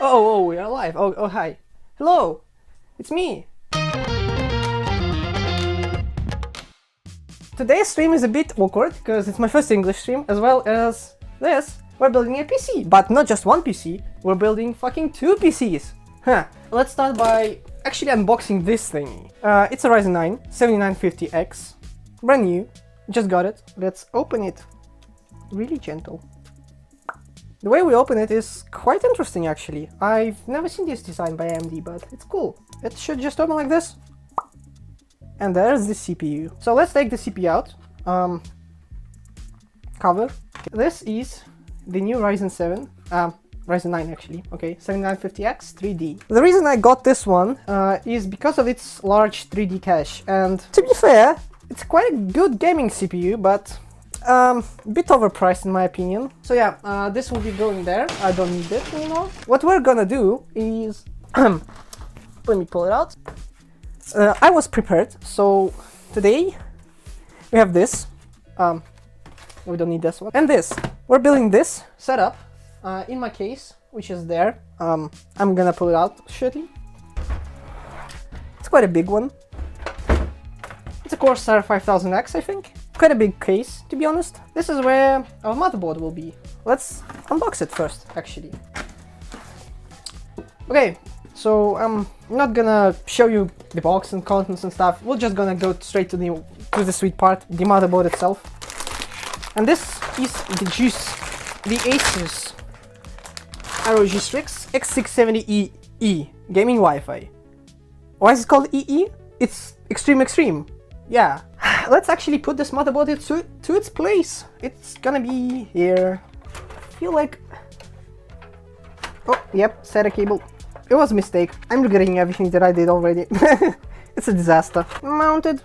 Oh, we're alive. Oh, hi. Hello, it's me. Today's stream is a bit awkward because it's my first English stream, as well as this. We're building a PC, but not just one PC, we're building fucking two PCs. Let's start by actually unboxing this thingy. It's a Ryzen 9 7950X, brand new, just got it. Let's open it really gentle. The way we open it is quite interesting actually. I've never seen this design by AMD, but it's cool. It should just open like this. And there's the CPU. So let's take the CPU out. Cover. This is the new Ryzen 7. Ryzen 9 actually. Okay, 7950X 3D. The reason I got this one is because of its large 3D cache. And to be fair, it's quite a good gaming CPU, but a bit overpriced in my opinion. So yeah, this will be going there. I don't need it anymore. What we're gonna do is let me pull it out. I was prepared, so today we have this. We don't need this one. And this. We're building this setup in my case, which is there. I'm gonna pull it out shortly. It's quite a big one. It's a Corsair 5000X, I think. Quite a big case, to be honest. This is where our motherboard will be. Let's unbox it first, actually. Okay, so I'm not gonna show you the box and contents and stuff. We're just gonna go straight to the sweet part, the motherboard itself. And this is the juice, the Asus ROG Strix X670EE gaming Wi-Fi. Why is it called EE? It's extreme. Yeah. Let's actually put this motherboard to its place. It's gonna be here. I feel like... Oh, yep, SATA cable. It was a mistake. I'm regretting everything that I did already. It's a disaster. Mounted.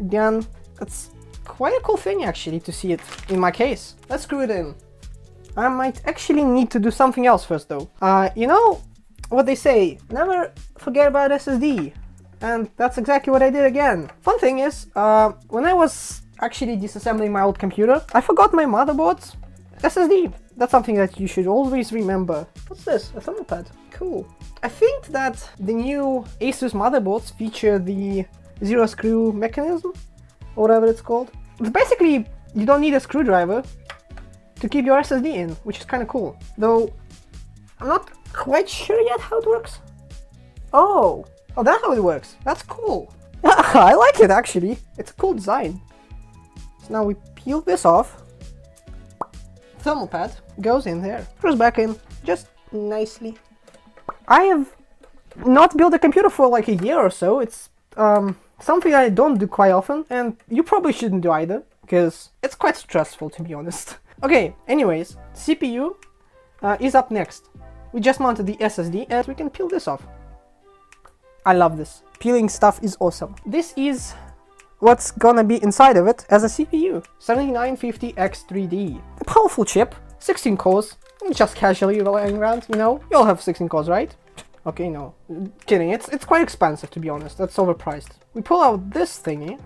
Done. That's quite a cool thing actually to see it in my case. Let's screw it in. I might actually need to do something else first though. You know what they say, never forget about SSD. And that's exactly what I did again. Fun thing is, when I was actually disassembling my old computer, I forgot my motherboard's SSD. That's something that you should always remember. What's this? A thermopad. Cool. I think that the new Asus motherboards feature the zero screw mechanism, or whatever it's called. It's basically, you don't need a screwdriver to keep your SSD in, which is kind of cool. Though, I'm not quite sure yet how it works. Oh, that's how it works. That's cool. I like it actually. It's a cool design. So now we peel this off. Thermal pad goes in there. Goes back in just nicely. I have not built a computer for like a year or so. It's something I don't do quite often, and you probably shouldn't do either, because it's quite stressful to be honest. Okay, anyways, CPU is up next. We just mounted the SSD and we can peel this off. I love this. Peeling stuff is awesome. This is what's gonna be inside of it as a CPU. 7950X3D. A powerful chip, 16 cores, just casually lying around, you know? You all have 16 cores, right? Okay, no. Kidding, it's quite expensive to be honest, that's overpriced. We pull out this thingy,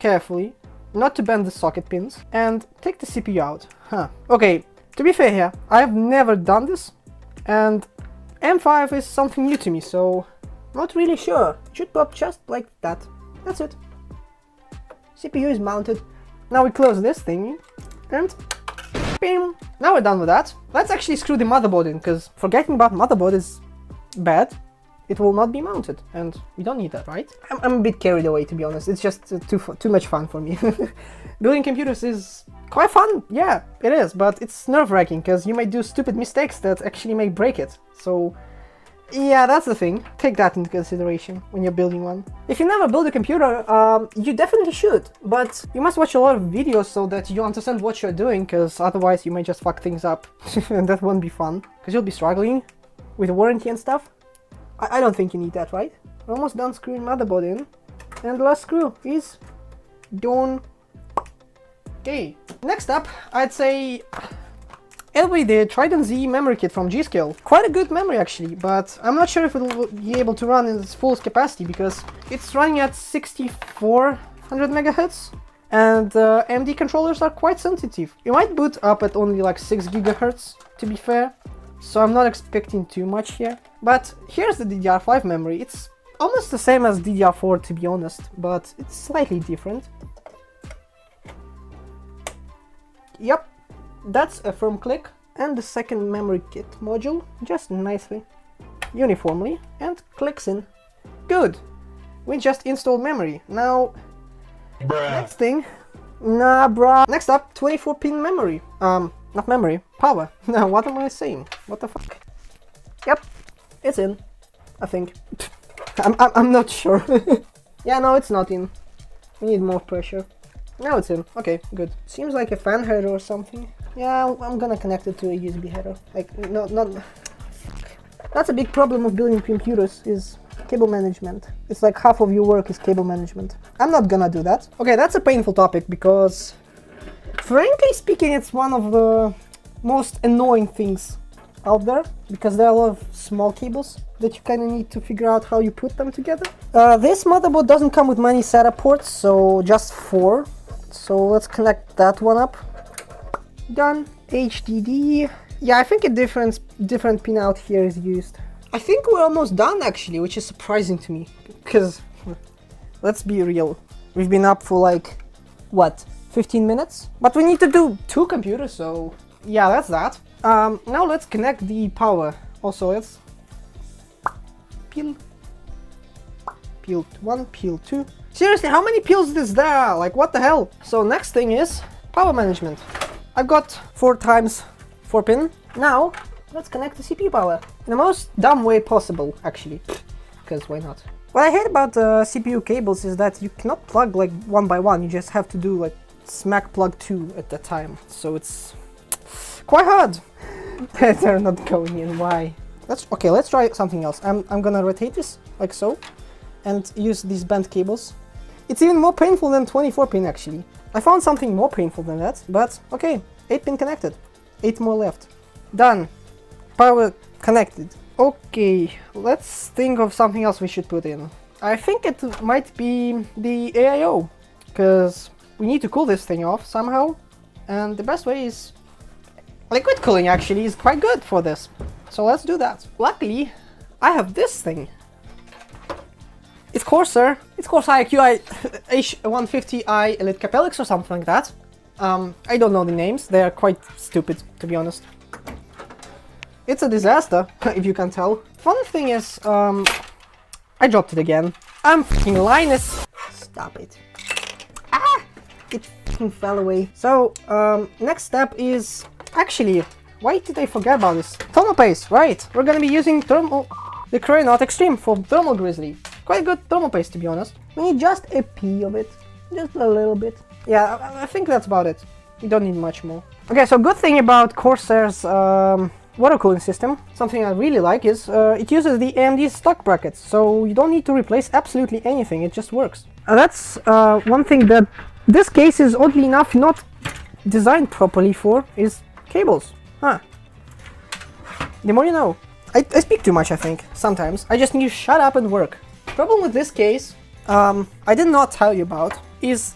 carefully, not to bend the socket pins, and take the CPU out. Okay, to be fair here, I've never done this, and M5 is something new to me, so not really sure. It should pop just like that. That's it. CPU is mounted. Now we close this thingy, and bam! Now we're done with that. Let's actually screw the motherboard in, because forgetting about motherboard is bad. It will not be mounted, and we don't need that, right? I'm a bit carried away, to be honest. It's just too much fun for me. Building computers is quite fun, yeah, it is, but it's nerve-wracking, because you might do stupid mistakes that actually may break it. So, yeah, that's the thing. Take that into consideration when you're building one. If you never build a computer, you definitely should, but you must watch a lot of videos so that you understand what you're doing, because otherwise you might just fuck things up, and that won't be fun, because you'll be struggling with warranty and stuff. I don't think you need that, right? We're almost done screwing motherboard in, and the last screw is done. Okay, next up, I'd say it'll be the Trident Z memory kit from G.Skill. Quite a good memory actually, but I'm not sure if it'll be able to run in its full capacity because it's running at 6400 MHz, and AMD controllers are quite sensitive. You might boot up at only like 6 GHz, to be fair. so I'm not expecting too much here. But here's the DDR5 memory. It's almost the same as DDR4 to be honest, but it's slightly different. Yep, that's a firm click. And the second memory kit module just nicely, uniformly, and clicks in. Good! We just installed memory. Now, next thing, next up, 24-pin memory. Not memory, power. Now, what am I saying? What the fuck? Yep, it's in, I think. I'm not sure. Yeah, no, it's not in. We need more pressure. Now it's in. Okay, good. Seems like a fan header or something. Yeah, I'm gonna connect it to a USB header. Like, not... Fuck. That's a big problem of building computers, is cable management. It's like half of your work is cable management. I'm not gonna do that. Okay, that's a painful topic because, frankly speaking, it's one of the most annoying things out there, because there are a lot of small cables that you kind of need to figure out how you put them together. This motherboard doesn't come with many SATA ports, so just 4. So let's connect that one up. Done. HDD. Yeah, I think a different pin out here is used. I think we're almost done actually, which is surprising to me, because let's be real, we've been up for like, what, 15 minutes? But we need to do 2 computers, so yeah, that's that. Now let's connect the power. Also, let's peel 1, peel 2. Seriously, how many peels is there? Like, what the hell? So next thing is power management. I've got 4 times 4 pin. Now let's connect the CPU power in the most dumb way possible, actually, because why not? What I hate about CPU cables is that you cannot plug like one by one. You just have to do like smack plug 2 at a time. So it's quite hard. They're not going in. Why? Okay. Let's try something else. I'm gonna rotate this like so, and use these bent cables. It's even more painful than 24-pin actually. I found something more painful than that, but okay. 8-pin connected. 8 more left. Done. Power connected. Okay, let's think of something else we should put in. I think it might be the AIO, because we need to cool this thing off somehow, and the best way is liquid cooling. Actually is quite good for this, so let's do that. Luckily, I have this thing. It's Corsair. It's Corsair QI H150i Elite Capellix or something like that. I don't know the names. They are quite stupid, to be honest. It's a disaster, if you can tell. Fun thing is, I dropped it again. I'm fucking Linus. Stop it. Ah! It fucking fell away. So, next step is... Actually, why did I forget about this? Thermal paste, right. We're gonna be using the Cryonaut Extreme for Thermal Grizzly. Quite good thermal paste, to be honest. We need just a pea of it. Just a little bit. Yeah, I think that's about it. We don't need much more. Okay, so good thing about Corsair's water cooling system, something I really like, is it uses the AMD stock brackets, so you don't need to replace absolutely anything, it just works. That's one thing that this case is oddly enough not designed properly for, is cables. Huh. The more you know. I speak too much, I think, sometimes. I just need to shut up and work. Problem with this case, I did not tell you about, is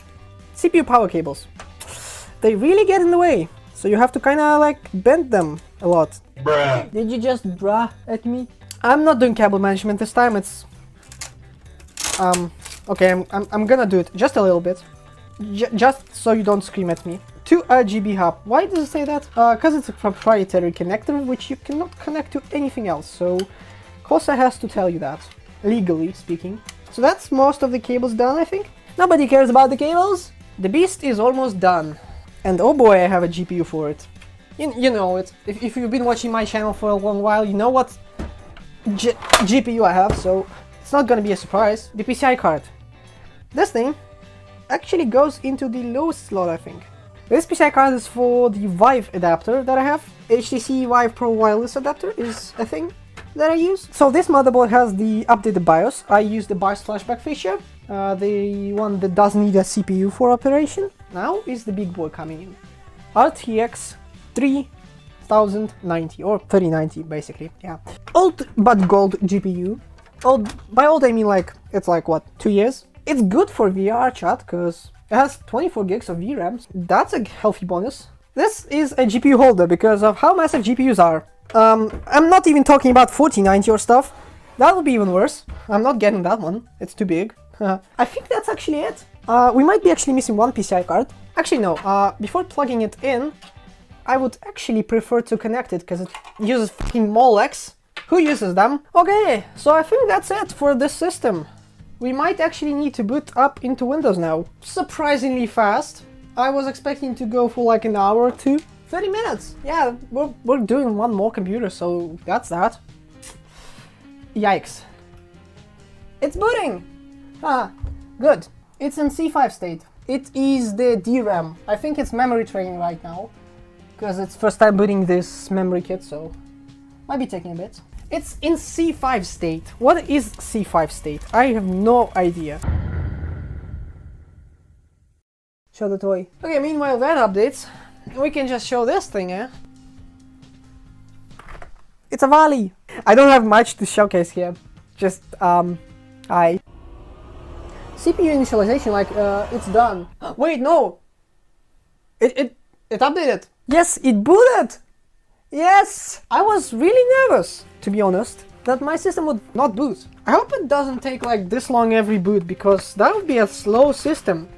CPU power cables. They really get in the way, so you have to kind of like bend them a lot. Bruh. Did you just bruh at me? I'm not doing cable management this time. It's okay. I'm gonna do it just a little bit, just so you don't scream at me. To a GB hub. Why does it say that? Because it's a proprietary connector which you cannot connect to anything else. So Corsair has to tell you that, legally speaking. So that's most of the cables done, I think. Nobody cares about the cables. The beast is almost done. And oh boy, I have a GPU for it. You know it. If you've been watching my channel for a long while, you know what GPU I have, so it's not gonna be a surprise. The PCI card. This thing actually goes into the lowest slot, I think. This PCI card is for the Vive adapter that I have. HTC Vive Pro wireless adapter is a thing that I use. So this motherboard has the updated BIOS. I use the BIOS flashback feature, the one that doesn't need a CPU for operation. Now is the big boy coming in. RTX 3090 or 3090 basically, yeah. Old but gold GPU. Old, by old I mean like, it's like what, 2 years? It's good for VR chat because it has 24 gigs of VRAM. That's a healthy bonus. This is a GPU holder because of how massive GPUs are. I'm not even talking about 4090 or stuff. That would be even worse. I'm not getting that one. It's too big. I think that's actually it. We might be actually missing one PCI card. Actually, no. Before plugging it in, I would actually prefer to connect it because it uses fucking Molex. Who uses them? Okay, so I think that's it for this system. We might actually need to boot up into Windows now. Surprisingly fast. I was expecting to go for like an hour or two. 30 minutes! Yeah, we're doing one more computer, so that's that. Yikes. It's booting! Ah, good. It's in C5 state. It is the DRAM. I think it's memory training right now, because it's first time booting this memory kit, so might be taking a bit. It's in C5 state. What is C5 state? I have no idea. Show the toy. Okay, meanwhile that updates, we can just show this thing, eh? It's a Valley! I don't have much to showcase here. Just, hi. CPU initialization, like, it's done. Wait, no! It updated! Yes, it booted! Yes! I was really nervous, to be honest, that my system would not boot. I hope it doesn't take like this long every boot, because that would be a slow system.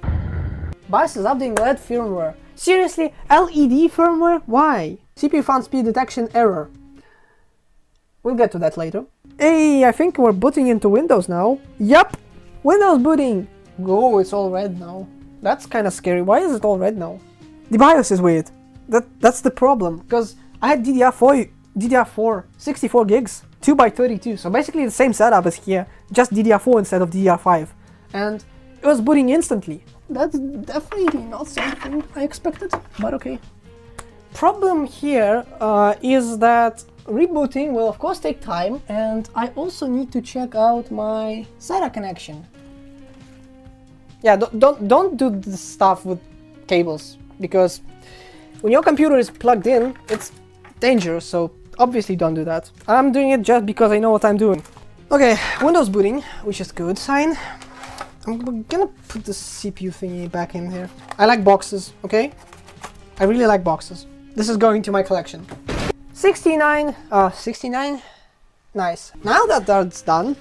BIOS is updating LED firmware. Seriously? LED firmware? Why? CPU found speed detection error. We'll get to that later. Hey, I think we're booting into Windows now. Yup! Windows booting! Go, it's all red now. That's kind of scary. Why is it all red now? The BIOS is weird. That's the problem. Because I had DDR4, 64 gigs, 2x32. So basically the same setup as here, just DDR4 instead of DDR5. And it was booting instantly. That's definitely not something I expected, but okay. Problem here is that rebooting will of course take time, and I also need to check out my SATA connection. Yeah, don't do this stuff with cables, because when your computer is plugged in, it's dangerous, so obviously don't do that. I'm doing it just because I know what I'm doing. Okay, Windows booting, which is good sign. I'm gonna put the CPU thingy back in here. I like boxes, okay? I really like boxes. This is going to my collection. 69, nice. Now that that's done,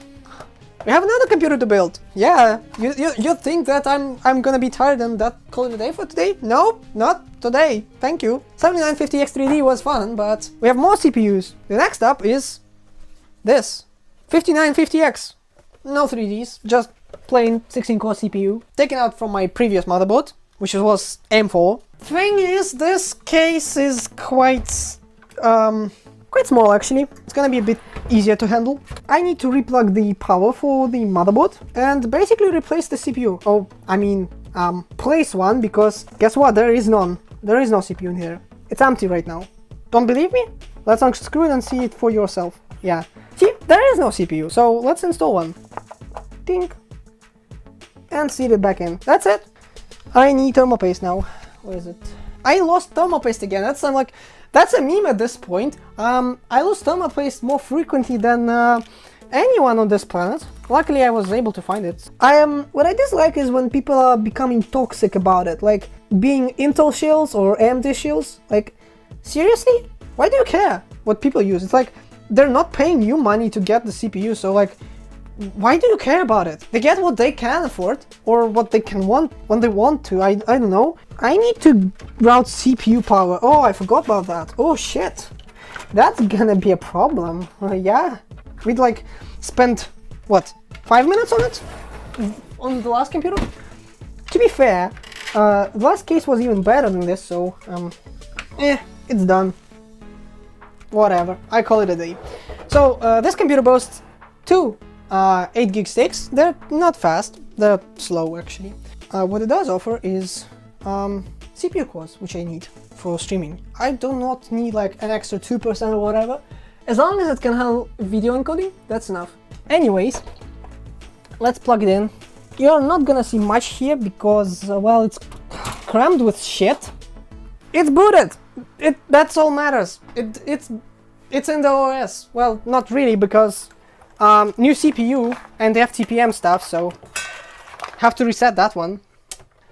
we have another computer to build. Yeah, you think that I'm gonna be tired and that call it a day for today? No, not today, thank you. 7950X3D was fun, but we have more CPUs. The next up is this, 5950X. No 3Ds, just plain 16-core CPU, taken out from my previous motherboard, which was M4. Thing is, this case is quite small actually. It's gonna be a bit easier to handle. I need to replug the power for the motherboard and basically replace the CPU. Oh, I mean, place one, because guess what? There is none. There is no CPU in here. It's empty right now. Don't believe me? Let's unscrew it and see it for yourself. Yeah. See, there is no CPU, so let's install one. Ding. And seat it back in. That's it. I need thermal paste now. Where is it? I lost thermal paste again. That's a meme at this point. I lose thermal paste more frequently than anyone on this planet. Luckily, I was able to find it. What I dislike is when people are becoming toxic about it, like being Intel shills or AMD shills. Like, seriously? Why do you care what people use? It's like they're not paying you money to get the CPU, so like, why do you care about it? They get what they can afford, or what they can want when they want to. I don't know. I need to route CPU power. Oh, I forgot about that. Oh shit. That's gonna be a problem. Yeah. We'd like spent, what, 5 minutes on it? On the last computer? To be fair, the last case was even better than this, so, it's done. Whatever. I call it a day. So, this computer boasts two 8 gig sticks. They're not fast, they're slow actually. What it does offer is CPU cores, which I need for streaming. I do not need like an extra 2% or whatever. As long as it can handle video encoding, that's enough. Anyways, let's plug it in. You're not gonna see much here because, well, it's crammed with shit. It's booted! That's all matters. It's in the OS. Well, not really, because new CPU and the FTPM stuff, so have to reset that one.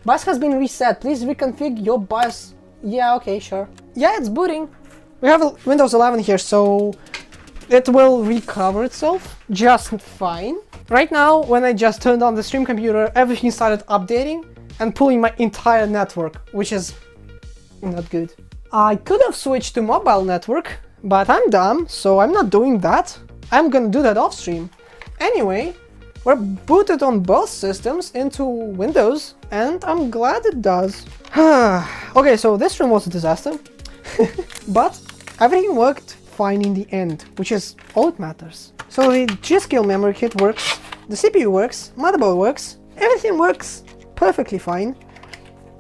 BIOS has been reset. Please reconfigure your BIOS. Yeah, okay, sure. Yeah, it's booting. we have Windows 11 here, so it will recover itself just fine. Right now, when I just turned on the stream computer, everything started updating and pulling my entire network, which is not good. I could have switched to mobile network, but I'm dumb, so I'm not doing that. I'm gonna do that off stream. Anyway, we're booted on both systems into Windows, and I'm glad it does. Okay, so this stream was a disaster, but everything worked fine in the end, which is all that matters. So the G.Skill memory kit works, the CPU works, motherboard works, everything works perfectly fine.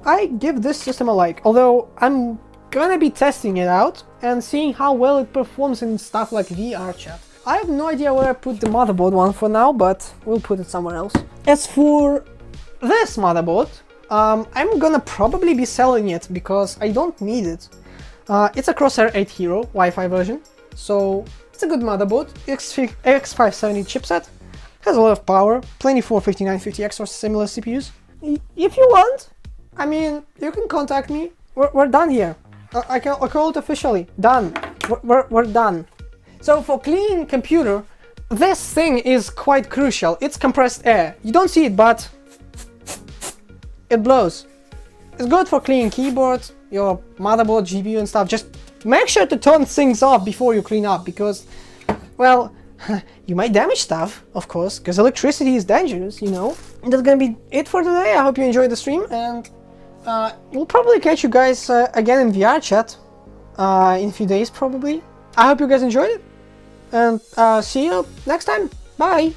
I give this system a like, although I'm gonna be testing it out and seeing how well it performs in stuff like VR chat. I have no idea where I put the motherboard one for now, but we'll put it somewhere else. As for this motherboard, I'm gonna probably be selling it because I don't need it. It's a Crosshair 8 Hero Wi-Fi version, so it's a good motherboard. X570 chipset, has a lot of power, plenty for 5950X or similar CPUs. If you want, I mean, you can contact me. We're done here. I call it officially done. We're done. So for cleaning computer, this thing is quite crucial. It's compressed air. You don't see it, but it blows. It's good for cleaning keyboards, your motherboard, GPU and stuff. Just make sure to turn things off before you clean up because, well, you might damage stuff, of course, because electricity is dangerous, you know. And that's gonna be it for today. I hope you enjoyed the stream, and we'll probably catch you guys again in VR chat in a few days, probably. I hope you guys enjoyed it, and see you next time. Bye!